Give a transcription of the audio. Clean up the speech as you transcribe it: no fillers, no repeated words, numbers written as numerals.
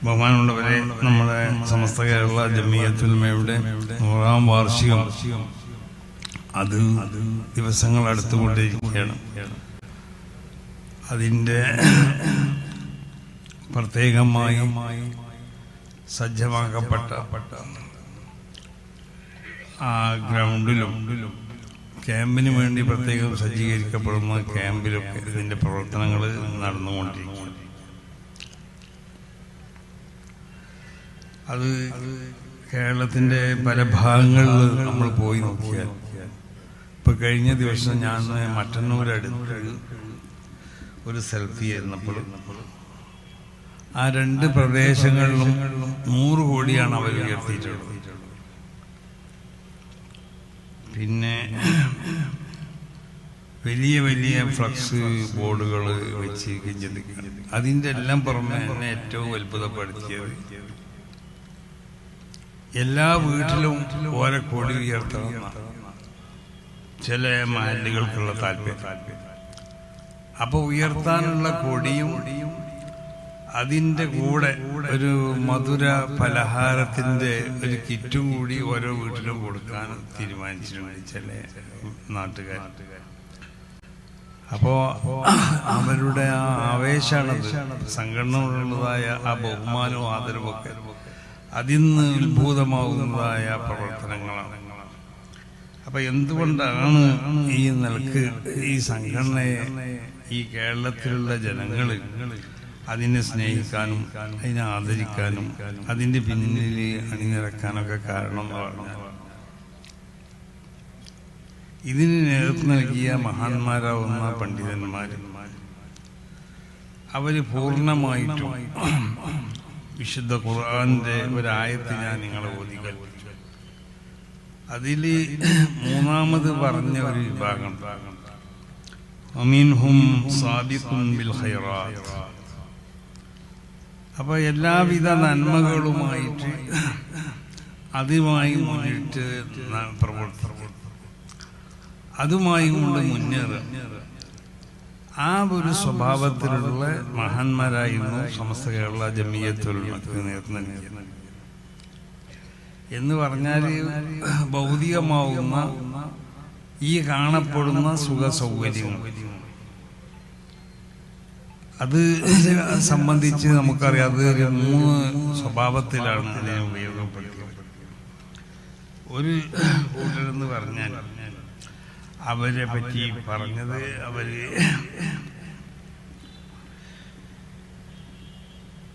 ബഹുമാനമുള്ളവരെ, നമ്മുടെ സമസ്ത കേരള ജമിയത്തുൽ ഉലമയുടെ 100ാം വാർഷികം അത് ദിവസങ്ങൾ അടുത്തുകൊണ്ടിരിക്കുകയാണ്. അതിൻ്റെ പ്രത്യേകമായി സജ്ജമാക്കപ്പെട്ട ആ ഗ്രൗണ്ടിലും ക്യാമ്പിന് വേണ്ടി പ്രത്യേകം സജ്ജീകരിക്കപ്പെടുന്ന ക്യാമ്പിലൊക്കെ ഇതിൻ്റെ പ്രവർത്തനങ്ങൾ നടന്നുകൊണ്ടിരിക്കും. അത് കേരളത്തിൻ്റെ പല ഭാഗങ്ങളിൽ നമ്മൾ പോയി നോക്കിയാൽ, ഇപ്പം കഴിഞ്ഞ ദിവസം ഞാൻ മട്ടന്നൂരടുത്ത് ഒരു സെൽഫി ആയിരുന്നപ്പോൾ ആ 2 പ്രദേശങ്ങളിലും 100 കോടിയാണ് അവർ ഉയർത്തിയിട്ടുള്ളത്. പിന്നെ വലിയ വലിയ ഫ്ലക്സ് ബോർഡുകൾ വെച്ച് ചിന്തിക്കുക. അതിൻ്റെ എല്ലാം പുറമെ എന്നെ ഏറ്റവും അത്ഭുതപ്പെടുത്തിയത് എല്ലാ വീട്ടിലും ഓരോ കോടി ഉയർത്തണം ചില മഹല്ലുകൾക്കുള്ള താല്പര്യം. അപ്പോൾ ഉയർത്താനുള്ള കൊടിയും അതിൻ്റെ കൂടെ ഒരു മധുര പലഹാരത്തിൻ്റെ ഒരു കിറ്റും കൂടി ഓരോ വീട്ടിലും കൊടുക്കാൻ തീരുമാനിച്ചിട്ടുണ്ട് ചില നാട്ടുകാർ. അപ്പോൾ അവരുടെ ആ ആവേശമാണത്, സംഘടനകളുള്ളതായ ആ ബഹുമാനവും ആദരവൊക്കെ അതിന്ന് ഉത്ഭൂതമാകുന്നതായ പ്രവർത്തനങ്ങളാണ്. അപ്പൊ എന്തുകൊണ്ടാണ് ഈ നിലക്ക് ഈ സംഘടനയെ ഈ കേരളത്തിലുള്ള ജനങ്ങൾ അതിനെ സ്നേഹിക്കാനും അതിനെ ആദരിക്കാനും അതിൻ്റെ പിന്നിൽ അണിനിരക്കാനൊക്കെ കാരണം എന്ന് പറഞ്ഞാൽ, ഇതിന് നേതൃത്വം നൽകിയ മഹാന്മാരാവുന്ന പണ്ഡിതന്മാർ അവർ പൂർണ്ണമായിട്ടും വിശുദ്ധ ഖുർആന്റെ ഒരായത്ത് ഞാൻ നിങ്ങളെ ഓതി കേൾപ്പിച്ചു. അതിൽ 3ാമത് പറഞ്ഞ ഒരു വിഭാഗം, വമിൻഹും സാബിഖുൻ ബിൽ ഖൈറാത്ത്. അപ്പോൾ എല്ലാവിധ നന്മകളുമായിട്ട് അതുമായി മുന്നിട്ട് പ്രവർത്തിക്കും, അതുമായി കൊണ്ട് മുന്നേറുക. ആ ഒരു സ്വഭാവത്തിലുള്ള മഹാന്മാരായിരുന്നു സമസ്ത കേരള ജമിയത്തുൽ ഉലമക്ക് നേതൃത്വം നൽകിയത്. എന്ന് പറഞ്ഞാൽ ഭൗതികമാവുന്ന ഈ കാണപ്പെടുന്ന സുഖ സൗകര്യങ്ങൾ അത് സംബന്ധിച്ച് നമുക്കറിയാം. അത് 3 സ്വഭാവത്തിലാണ് അതിനെ ഉപയോഗപ്പെടുത്തിയത്. ഒരു കൂട്ടരെന്ന് പറഞ്ഞാൽ അവരെ പറ്റി പറഞ്ഞത്, അവര്